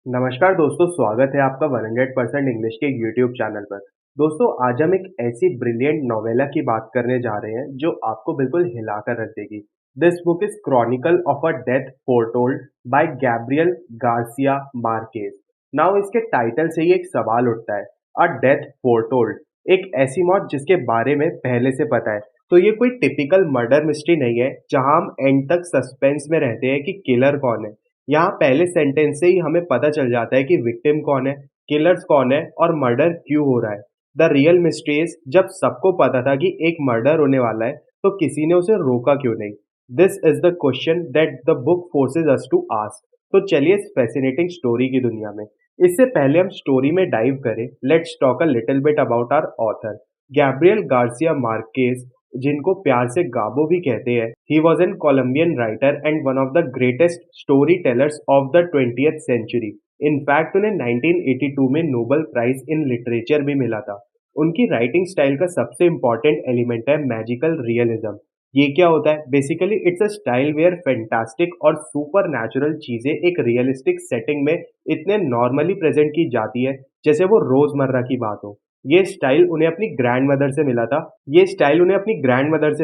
नमस्कार दोस्तों, स्वागत है आपका 100% इंग्लिश के यूट्यूब चैनल पर। दोस्तों, आज हम एक ऐसी ब्रिलियंट नोवेला की बात करने जा रहे हैं जो आपको बिल्कुल हिलाकर रख देगी। This book is Chronicle of a Death Foretold by Gabriel Garcia Marquez. Now इसके टाइटल से ही एक सवाल उठता है, अ डेथ फोरटोल्ड, एक ऐसी मौत जिसके बारे में पहले से पता है। तो ये कोई टिपिकल मर्डर मिस्ट्री नहीं है जहां हम एंड तक सस्पेंस में रहते हैं कि किलर कौन है। यहाँ पहले सेंटेंस से ही हमें पता चल जाता है कि विक्टिम कौन है, किलर्स कौन है और मर्डर क्यों हो रहा है। द रियल मिस्ट्री इज, जब सबको पता था कि एक मर्डर होने वाला है तो किसी ने उसे रोका क्यों नहीं। This is the question that the book forces us to ask. तो चलिए इस फैसिनेटिंग स्टोरी की दुनिया में, इससे पहले हम स्टोरी में डाइव करें, let's talk a little bit about our author Gabriel Garcia Marquez, जिनको प्यार से गाबो भी कहते हैं। He was an Colombian writer and one of the greatest story tellers of the 20th century. In fact उन्हें 1982 में नोबेल प्राइज इन लिटरेचर भी मिला था। उनकी राइटिंग स्टाइल का सबसे इंपॉर्टेंट एलिमेंट है मैजिकल रियलिज्म। ये क्या होता है? Basically it's a style where fantastic और सुपर नेचुरल चीजें एक रियलिस्टिक सेटिंग में इतने नॉर्मली प्रेजेंट की जाती है जैसे वो रोजमर्रा की बात हो। ये स्टाइल उन्हें अपनी ग्रैंडमदर से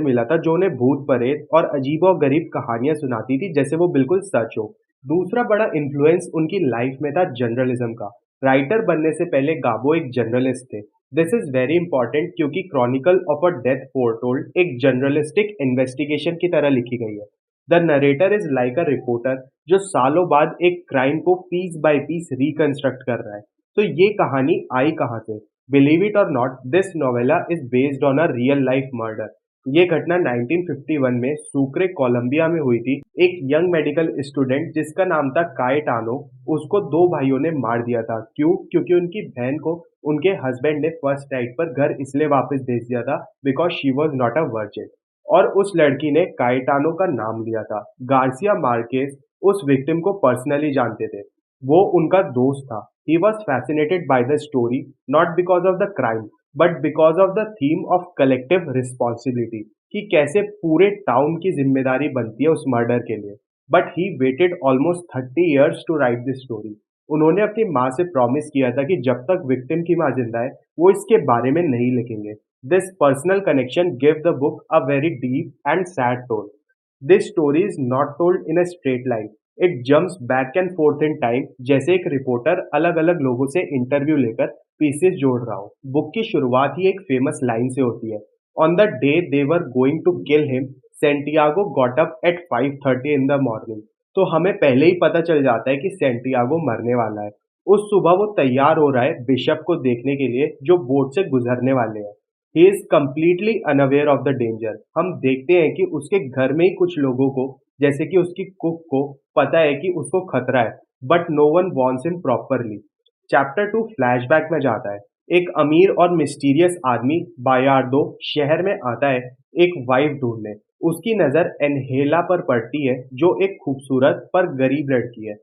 मिला था। जो उन्हें भूत प्रेत और अजीबो-गरीब कहानियां सुनाती थी जैसे वो बिल्कुल सच हो। दूसरा बड़ा इन्फ्लुएंस उनकी लाइफ में था जर्नलिज्म का। राइटर बनने से पहले गाबो एक जर्नलिस्ट थे। दिस इज वेरी इंपॉर्टेंट क्योंकि Chronicle of a Death foretold एक जर्नलिस्टिक इन्वेस्टिगेशन की तरह लिखी गई है। The narrator is like a reporter जो सालों बाद एक क्राइम को पीस बाय पीस रिकंस्ट्रक्ट कर रहा है। तो ये कहानी आई कहाँ से? बिलीव इट और not, this novella is based on a real life murder. ये घटना 1951 में सुक्रे, कोलंबिया में हुई थी। एक यंग मेडिकल स्टूडेंट जिसका नाम था काएटानो, उसको दो भाइयों ने मार दिया था। क्यों? क्योंकि उनकी बहन को उनके हस्बैंड ने फर्स्ट नाइट पर घर इसलिए वापस भेज दिया था because she was not a virgin. और उस लड़की ने काएटानो का नाम लिया था। गार्सिया मार्केज उस विक्टिम को पर्सनली जानते थे। वो उनका दोस्त था। He was fascinated by the story, not because of the crime but because of the theme of collective responsibility, कि कैसे पूरे टाउन की जिम्मेदारी बनती है उस मर्डर के लिए। But he waited almost 30 years to write this story. उन्होंने अपनी माँ से प्रॉमिस किया था कि जब तक विक्टिम की माँ जिंदा है वो इसके बारे में नहीं लिखेंगे। This personal connection give the book a very deep and sad tone. This story is not told in a straight line, it jumps back and forth in time, जैसे एक रिपोर्टर अलग अलग लोगों से इंटरव्यू लेकर पीसेस जोड़ रहा हो। बुक की शुरुआत ही एक फेमस लाइन से होती है, on the day they were going to kill him Santiago got up at 5:30 in the morning. तो हमें पहले ही पता चल जाता है कि सेंटियागो मरने वाला है। उस सुबह वो तैयार हो रहा है बिशप को देखने के लिए जो बोट से गुजरने वाले हैं। He is completely unaware of the danger. हम देखते हैं कि उसके घर में ही कुछ लोगों को, जैसे कि उसकी कुक को, पता है कि उसको खतरा है, but no one wants him properly. Chapter 2 flashback में जाता है। एक अमीर और मिस्टीरियस आदमी बायार्डो शहर में आता है एक वाइफ ढूंढने। उसकी नजर एनहेला पर पड़ती है जो एक खूबसूरत पर गरीब लड़की है।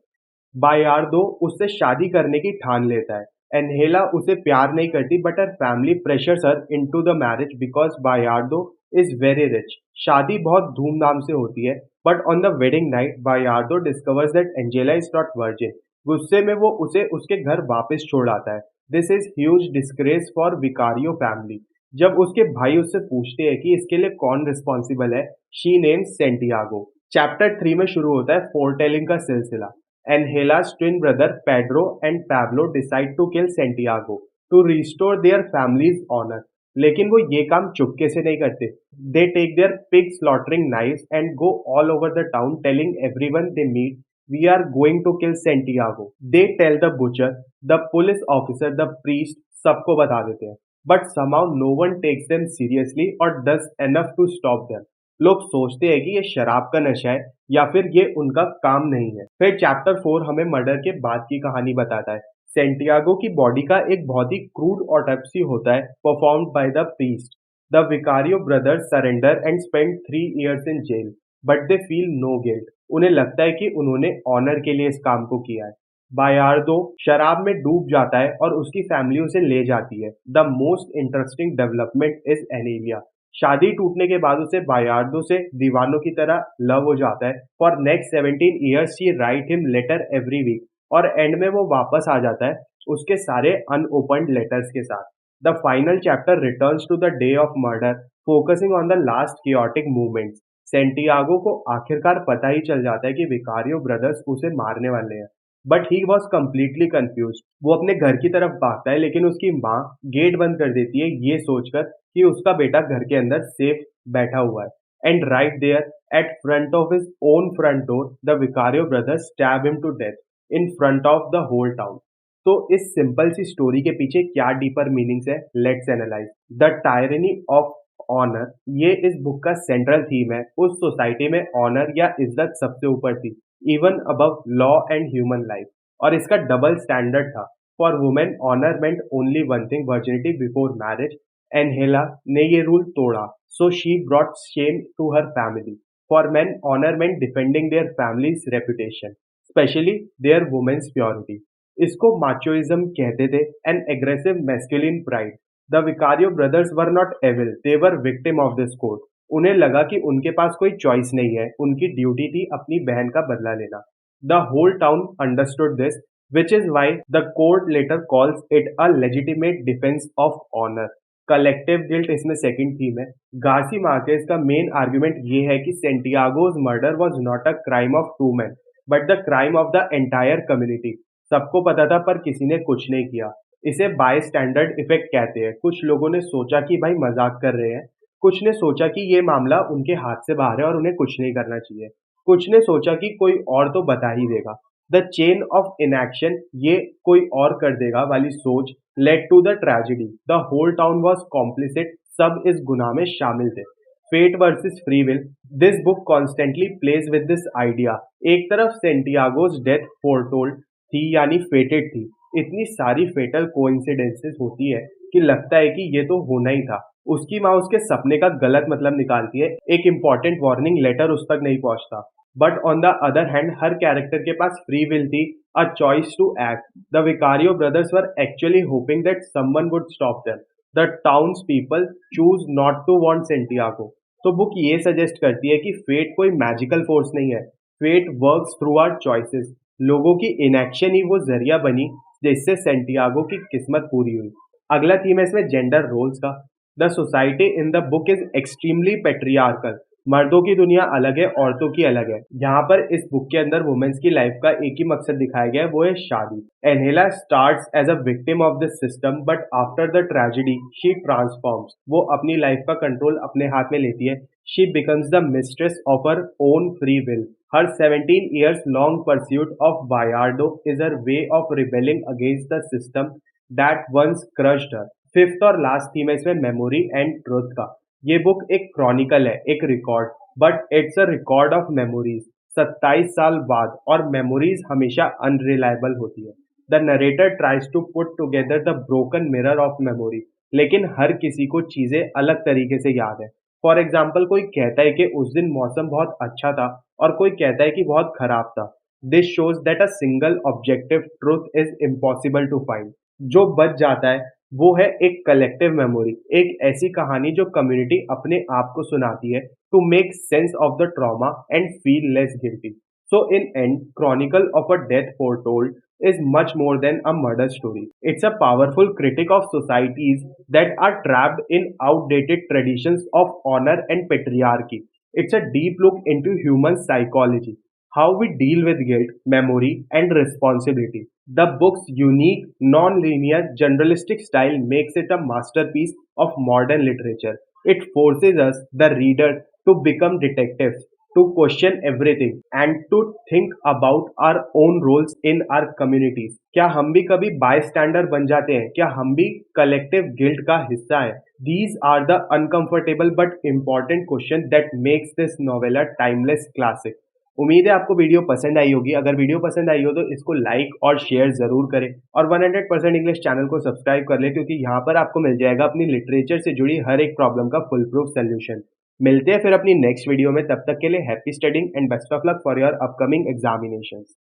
बायार्दो उससे शादी करने की ठान लेता है। एनहेला उसे प्यार नहीं करती but her family pressures her into the marriage because Bayardo is very rich. शादी बहुत धूमधाम से होती है but on the wedding night Bayardo discovers that Angela is not virgin. गुस्से में वो उसे उसके घर वापस छोड़ आता है। This is huge disgrace for Vicario family. जब उसके भाई उससे पूछते हैं कि इसके लिए कौन रिस्पॉन्सिबल है, शी नेम्स सेंटियागो। चैप्टर 3 में शुरू होता है फोरटेलिंग का सिलसिला। Angela's twin brother Pedro and Pablo decide to kill Santiago to restore their family's honor. लेकिन वो ये काम चुपके से नहीं करते। They take their pig slaughtering knives and go all over the town telling everyone they meet, we are going to kill Santiago. They tell the butcher, the police officer, the priest, सबको बता देते हैं। But somehow no one takes them seriously or does enough to stop them. लोग सोचते हैं कि ये शराब का नशा है या फिर ये उनका काम नहीं है। फिर चैप्टर 4 हमें मर्डर के बाद की कहानी बताता है। सेंटियागो की बॉडी का एक बहुत ही क्रूड ऑटोप्सी होता है performed by the priest. The Vicario brothers surrender and spend 3 years in jail but they feel no guilt. उन्हें लगता है कि उन्होंने ऑनर के लिए इस काम को किया है। बायार्दो शराब में डूब जाता है और उसकी फैमिली उसे ले जाती है। The most interesting development is Angela. शादी टूटने के बाद उसे बायार्दो से दीवानों की तरह लव हो जाता है। For next 17 years she write him letter every week और एंड में वो वापस आ जाता है उसके सारे अनओपन्ड लेटर्स के साथ। The final chapter returns to the day of murder, focusing on the last chaotic movements. Santiago को आखिरकार पता ही चल जाता है कि विकारियो ब्रदर्स उसे मारने वाले हैं, but he was completely confuse. वो अपने घर की तरफ भागता है लेकिन उसकी माँ गेट बंद कर देती है ये सोचकर कि उसका बेटा घर के अंदर सेफ बैठा हुआ है। And right there at front of his own front door the Vicario brothers stab him to death in front of the whole town. तो इस सिंपल सी स्टोरी के पीछे क्या डीपर मीनिंग्स है, let's analyse. The tyranny of honour, ये इस book का सेंट्रल थीम है। उस सोसाइटी में ऑनर या इज्जत सबसे ऊपर थी, even above law and human life. और इसका डबल स्टैंडर्ड था। For women honour meant only one thing, virginity before marriage. Angela ने ये रूल तोड़ा, so she brought shame to her family. For men honour meant defending their families reputation, especially their women's purity. इसको machismo कहते थे, an aggressive masculine pride. The Vicario brothers were not evil, they were victim of this code. उन्हें लगा कि उनके पास कोई choice नहीं है, उनकी ड्यूटी थी अपनी बहन का बदला लेना। The whole town understood this, which is why the court later calls it a legitimate defense of honor. Collective guilt इसमें सेकंड थीम है। गार्सी मार्केज का मेन आर्गुमेंट ये है कि Santiago's murder was not a crime of two men but the crime of the entire community. सबको पता था पर किसी ने कुछ नहीं किया। इसे बाय स्टैंडर्ड इफेक्ट कहते हैं। कुछ लोगों ने सोचा कि भाई मजाक कर रहे हैं, कुछ ने सोचा कि ये मामला उनके हाथ से बाहर है और उन्हें कुछ नहीं करना चाहिए, कुछ ने सोचा कि कोई और तो बता ही देगा। द चेन ऑफ इनएक्शन, ये कोई और कर देगा वाली सोच led to the tragedy. The whole town was complicit, सब इस गुनाह में शामिल थे। Fate versus free will, this book constantly plays with this idea. एक तरफ सेंटियागोज डेथ फोरटोल्ड थी यानी फेटेड थी, इतनी सारी फेटल कोइंसिडेंसेस होती है कि लगता है कि ये तो होना ही था। उसकी माँ उसके सपने का गलत मतलब निकालती है, एक इंपॉर्टेंट वार्निंग लेटर उस तक नहीं पहुंचता। But on the other hand हर कैरेक्टर के पास फ्री विल थी, a choice to act. The Vicario brothers were actually hoping that someone would stop them. The town's people choose not to want Santiago. तो book ये suggest करती है कि fate कोई मैजिकल फोर्स नहीं है, fate works through our choices. लोगों की इनएक्शन ही वो जरिया बनी जिससे सेंटियागो की किस्मत पूरी हुई। अगला थीम है इसमें जेंडर रोल्स का। The society in the book is extremely patriarchal. मर्दों की दुनिया अलग है, औरतों की अलग है। यहाँ पर इस बुक के अंदर वुमेन्स की लाइफ का एक ही मकसद दिखाया गया है, वो है शादी। Angela starts as a victim of this system but after the tragedy she transforms. वो अपनी लाइफ का कंट्रोल अपने हाथ में लेती है। She becomes the mistress of her own free will. Her 17 years long pursuit of Bayardo is her way of rebelling against the system that once crushed her. Fifth और last theme है इसमें memory and truth का। ये book एक chronicle है, एक record, but it's a record of memories. 27 साल बाद, और मेमोरीज हमेशा अनरिलायबल होती है। The narrator tries to put together the broken mirror of memory, लेकिन हर किसी को चीजें अलग तरीके से याद है। फॉर एग्जाम्पल, कोई कहता है कि उस दिन मौसम बहुत अच्छा था और कोई कहता है कि बहुत खराब था। This shows that a single objective truth is impossible to find. जो बच जाता है वो है एक कलेक्टिव मेमोरी, एक ऐसी कहानी जो कम्युनिटी अपने आप को सुनाती है to make sense of the trauma and feel less guilty. So in end, Chronicle of a Death Foretold is much more than a murder story. It's a powerful critic of societies that are trapped in outdated traditions of honor and patriarchy. It's a deep look into human psychology, how we deal with guilt, memory, and responsibility. The book's unique, non-linear, generalistic style makes it a masterpiece of modern literature. It forces us, the reader, to become detectives, to question everything and to think about our own roles in our communities. क्या हम भी कभी bystander बन जाते हैं? क्या हम भी collective guilt का हिस्सा हैं? These are the uncomfortable but important questions that makes this novel a timeless classic. उम्मीद है आपको वीडियो पसंद आई होगी। अगर वीडियो पसंद आई हो तो इसको लाइक और शेयर जरूर करें, और 100% इंग्लिश चैनल को सब्सक्राइब कर लें, क्योंकि यहाँ पर आपको मिल जाएगा अपनी लिटरेचर से जुड़ी हर एक प्रॉब्लम का फुल प्रूफ सोल्यूशन। मिलते हैं फिर अपनी नेक्स्ट वीडियो में, तब तक के लिए happy studying and best of luck for your upcoming examinations.